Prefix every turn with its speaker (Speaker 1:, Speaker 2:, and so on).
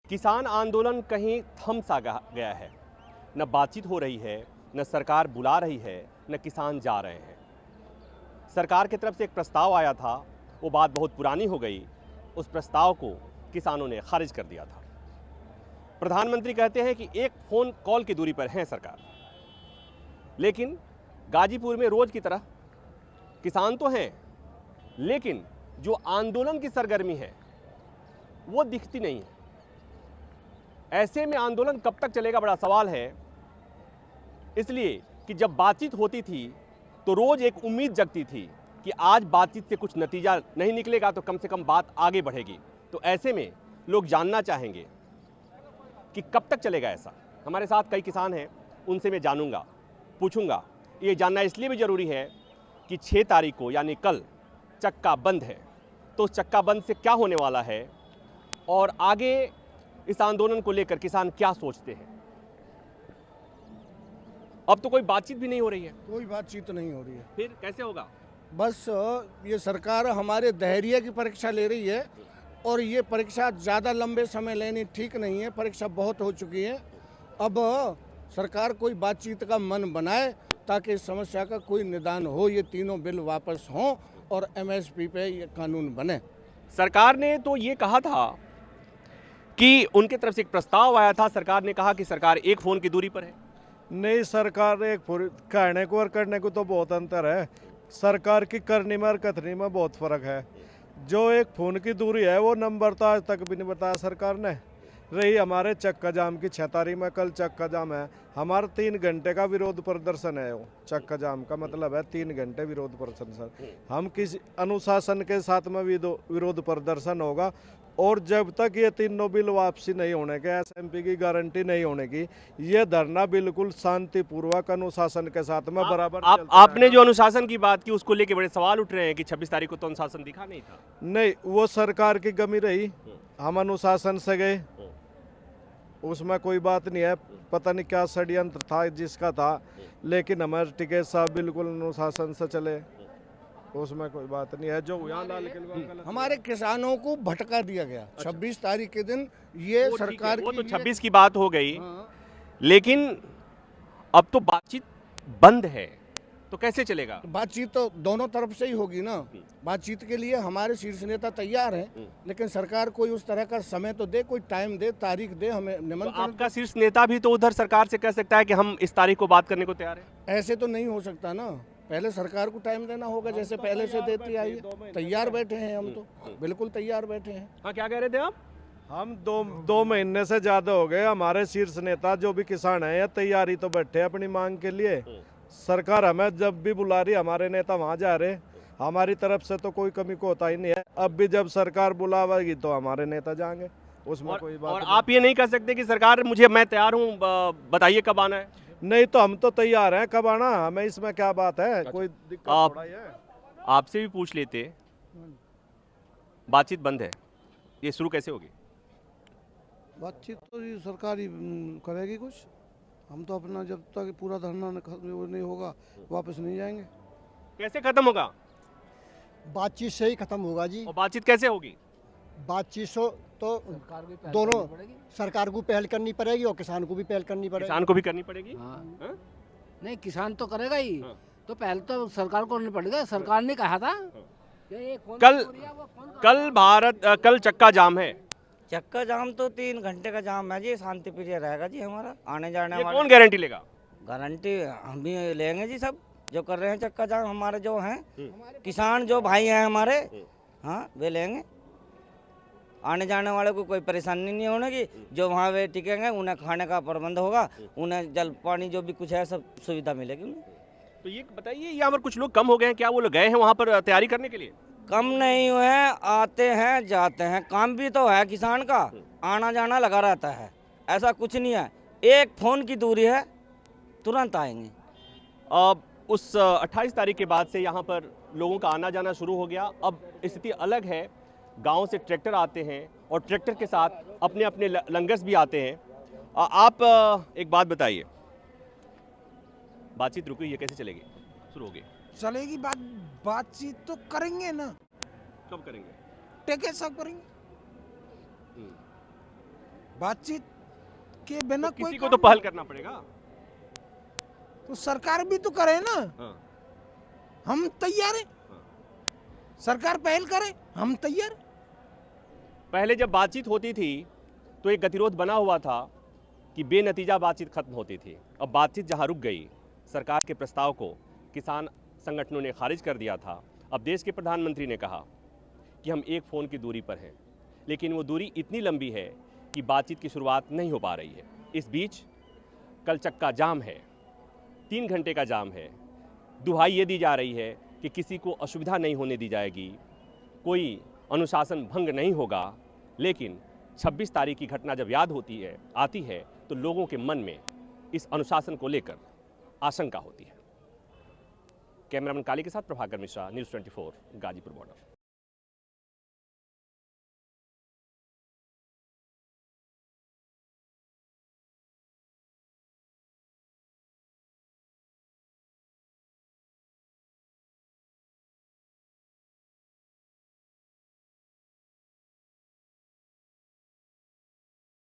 Speaker 1: किसान आंदोलन कहीं थम सा गया है। न बातचीत हो रही है, न सरकार बुला रही है, न किसान जा रहे हैं। सरकार की तरफ से एक प्रस्ताव आया था, वो बात बहुत पुरानी हो गई। उस प्रस्ताव को किसानों ने खारिज कर दिया था। प्रधानमंत्री कहते हैं कि एक फ़ोन कॉल की दूरी पर है सरकार, लेकिन गाजीपुर में रोज की तरह किसान तो हैं, लेकिन जो आंदोलन की सरगर्मी है वो दिखती नहीं है। ऐसे में आंदोलन कब तक चलेगा, बड़ा सवाल है। इसलिए कि जब बातचीत होती थी तो रोज एक उम्मीद जगती थी कि आज बातचीत से कुछ नतीजा नहीं निकलेगा तो कम से कम बात आगे बढ़ेगी। तो ऐसे में लोग जानना चाहेंगे कि कब तक चलेगा ऐसा। हमारे साथ कई किसान हैं, उनसे मैं जानूंगा, पूछूंगा। ये जानना इसलिए भी ज़रूरी है कि 6 तारीख को यानी कल चक्का बंद है, तो चक्का बंद से क्या होने वाला है और आगे इस आंदोलन को लेकर किसान क्या सोचते हैं। अब तो कोई बातचीत भी नहीं हो रही है।
Speaker 2: कोई बातचीत नहीं हो रही है।
Speaker 1: फिर कैसे होगा?
Speaker 2: बस ये सरकार हमारे धैर्य की परीक्षा ले रही है और ये परीक्षा ज़्यादा लंबे समय लेनी ठीक नहीं है। परीक्षा बहुत हो चुकी है। अब सरकार कोई बातचीत का मन बनाए ताकि इस समस्या का कोई निदान हो, ये तीनों बिल वापस हों और एमएसपी पे ये कानून बने।
Speaker 1: सरकार ने तो ये कहा था कि उनके तरफ से एक प्रस्ताव आया था, सरकार ने कहा कि सरकार एक फ़ोन की दूरी पर है।
Speaker 3: नहीं, सरकार एक कहने को और करने को तो बहुत अंतर है। सरकार की करनी में और कथनी में बहुत फर्क है। जो एक फ़ोन की दूरी है वो नंबर तो आज तक भी नहीं बताया सरकार ने। रही हमारे चक्का जाम की 6 तारीख में, कल चक्का जाम है। हमारा 3 घंटे का विरोध प्रदर्शन है। वो चक्का जाम का मतलब है 3 घंटे विरोध प्रदर्शन। हम किसी अनुशासन के साथ में विरोध प्रदर्शन होगा और जब तक ये तीनों बिल वापसी नहीं होने के, एसएमपी की गारंटी नहीं होने की, ये धरना बिल्कुल शांतिपूर्वक अनुशासन के साथ में बराबर
Speaker 1: आपने जो अनुशासन की बात की उसको लेके बड़े सवाल उठ रहे हैं कि 26 तारीख को तो अनुशासन दिखा नहीं था।
Speaker 3: नहीं, वो सरकार की कमी रही। हम अनुशासन से गए, उसमें कोई बात नहीं है। पता नहीं क्या षड्यंत्र था जिसका था, लेकिन हमारे टिकैत साहब बिल्कुल अनुशासन से चले, उसमें कोई बात नहीं है। जो यहाँ लाल किले
Speaker 2: हमारे किसानों को भटका दिया गया। 26 तारीख के दिन ये सरकार
Speaker 1: वो
Speaker 2: की
Speaker 1: तो 26 की बात हो गई।
Speaker 2: हाँ।
Speaker 1: लेकिन अब तो बातचीत बंद है, तो कैसे चलेगा?
Speaker 2: बातचीत तो दोनों तरफ से ही होगी ना। बातचीत के लिए हमारे शीर्ष नेता तैयार हैं, लेकिन सरकार कोई उस तरह का समय तो दे, कोई टाइम दे, तारीख दे, हमें
Speaker 1: तो
Speaker 2: निमंत्रण।
Speaker 1: आपका शीर्ष नेता भी तो उधर सरकार से कह सकता है कि हम इस तारीख को बात करने को तैयार हैं।
Speaker 2: ऐसे तो नहीं हो सकता ना। पहले सरकार को टाइम देना होगा, जैसे पहले से देती आई है। तैयार बैठे हैं हम तो, बिल्कुल तैयार बैठे हैं।
Speaker 1: हाँ, क्या कह रहे थे आप?
Speaker 3: हम दो महीने से ज्यादा हो गए। हमारे शीर्ष नेता जो भी किसान है तैयारी तो बैठे अपनी मांग के लिए। सरकार हमें जब भी बुला रही, हमारे नेता वहाँ जा रहे। हमारी तरफ से तो कोई कमी को होता ही नहीं है। अब भी जब सरकार बुलावेगी तो हमारे नेता जाएंगे, उसमें कोई बात
Speaker 1: और
Speaker 3: नहीं।
Speaker 1: आप ये नहीं कह सकते कि सरकार मैं तैयार हूँ, बताइए कब आना है।
Speaker 3: नहीं तो हम तो तैयार हैं, कब आना, हमें इसमें क्या बात है। कोई दिक्कत थोड़ा ही है।
Speaker 1: आपसे भी पूछ लेते, बातचीत बंद है, ये शुरू कैसे होगी?
Speaker 4: बातचीत तो ये सरकार ही करेगी कुछ। हम तो अपना जब तक पूरा धरना नहीं होगा वापस नहीं जाएंगे।
Speaker 1: कैसे खत्म होगा?
Speaker 5: बातचीत से ही खत्म होगा जी।
Speaker 1: और बातचीत कैसे होगी?
Speaker 5: बातचीत से तो दोनों सरकार को पहल करनी पड़ेगी और किसान को भी पहल करनी पड़ेगी।
Speaker 1: किसान को भी करनी पड़ेगी।
Speaker 6: हाँ। नहीं, किसान तो करेगा ही।
Speaker 1: हाँ।
Speaker 6: तो पहले तो सरकार को करना पड़ेगा। सरकार ने कहा था
Speaker 1: कल चक्का जाम है।
Speaker 7: चक्का जाम तो 3 घंटे का जाम है जी, शांति प्रिय रहेगा जी हमारा आने जाने
Speaker 1: ये
Speaker 7: वाला।
Speaker 1: कौन गारंटी लेगा?
Speaker 7: गारंटी हम भी लेंगे जी, सब जो कर रहे हैं चक्का जाम हमारे जो हैं किसान जो भाई हैं हमारे, हाँ वे लेंगे। आने जाने वाले को कोई परेशानी नहीं होने की। जो वहाँ वे टिकेंगे उन्हें खाने का प्रबंध होगा, उन्हें जल पानी जो भी कुछ है सब सुविधा मिलेगी उन्हें।
Speaker 1: तो ये बताइए, यहाँ पर कुछ लोग कम हो गए हैं क्या? वो लोग गए हैं वहाँ पर तैयारी करने के लिए?
Speaker 7: कम नहीं हुए हैं, आते हैं जाते हैं। काम भी तो है किसान का, आना जाना लगा रहता है, ऐसा कुछ नहीं है। एक फ़ोन की दूरी है, तुरंत आएंगे।
Speaker 1: अब उस 28 तारीख के बाद से यहाँ पर लोगों का आना जाना शुरू हो गया। अब स्थिति अलग है, गांव से ट्रैक्टर आते हैं और ट्रैक्टर के साथ अपने अपने लंगर्स भी आते हैं। आप एक बात बताइए, बातचीत रुकी हुई है, कैसे चलेगी? शुरू होगी?
Speaker 8: चलेगी बातचीत तो करेंगे ना।
Speaker 1: कब करेंगे?
Speaker 8: टेके सब करेंगे। बातचीत के बिना
Speaker 1: तो
Speaker 8: कोई
Speaker 1: किसी को
Speaker 8: काम
Speaker 1: तो पहल करना पड़ेगा।
Speaker 8: तो सरकार भी तो करे ना।
Speaker 1: हाँ।
Speaker 8: हम तैयार हैं, सरकार पहल करे, हम तैयार।
Speaker 1: पहले जब बातचीत होती थी तो एक गतिरोध बना हुआ था कि बेनतीजा बातचीत खत्म होती थी। अब बातचीत जहां रुक गई, सरकार के प्रस्ताव को किसान संगठनों ने खारिज कर दिया था। अब देश के प्रधानमंत्री ने कहा कि हम एक फ़ोन की दूरी पर हैं, लेकिन वो दूरी इतनी लंबी है कि बातचीत की शुरुआत नहीं हो पा रही है। इस बीच कल चक्का जाम है, 3 घंटे का जाम है। दुहाई ये दी जा रही है कि किसी को असुविधा नहीं होने दी जाएगी, कोई अनुशासन भंग नहीं होगा। लेकिन 26 तारीख की घटना जब याद आती है तो लोगों के मन में इस अनुशासन को लेकर आशंका होती है। कैमरामैन काली के साथ प्रभाकर मिश्रा, न्यूज़ 24, गाजीपुर बॉर्डर।